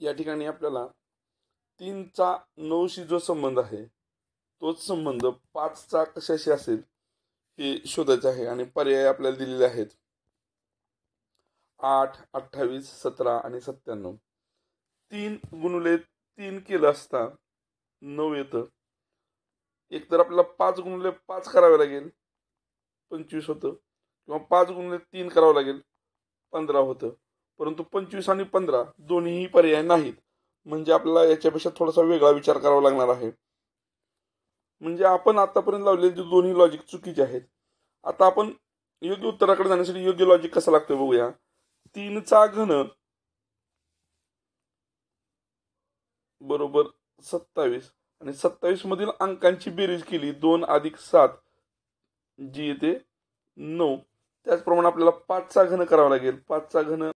या ठिकाणी आपल्याला 3चा 9शी जो संबंध आहे तोच संबंध 5चा कशाशी असेल हे शोधायचे आहे आणि पर्याय आपल्याला दिलेले आहेत 8, 28, 17 आणि 97. 3 गुणिले 3 केलं असता 9 येतं. एक तर आपल्याला 5 गुणिले 5 करावे लागेल 25 होतं, किंवा 5 गुणिले 3 करावं लागेल 15 होतं. परंतु 25 आणि 15 दोन्हीही पर्याय नाहीत. म्हणजे आपल्याला याच्यापेक्षा थोडासा वेगळा विचार करावा लागणार आहे. म्हणजे आपण आतापर्यंत लावलेले जे दोन्ही लॉजिक चुकीचे आहेत. आता आपण योग्य उत्तराकडे जाण्यासाठी योग्य लॉजिक कसं लागतं बघूया. 3चा घन बरोबर 27 आणि 27 मधील अंकांची बेरीज केली 2 + 7 जी येते 9. त्याचप्रमाणे आपल्याला 5चा घन करावा लागेल. 5चा घन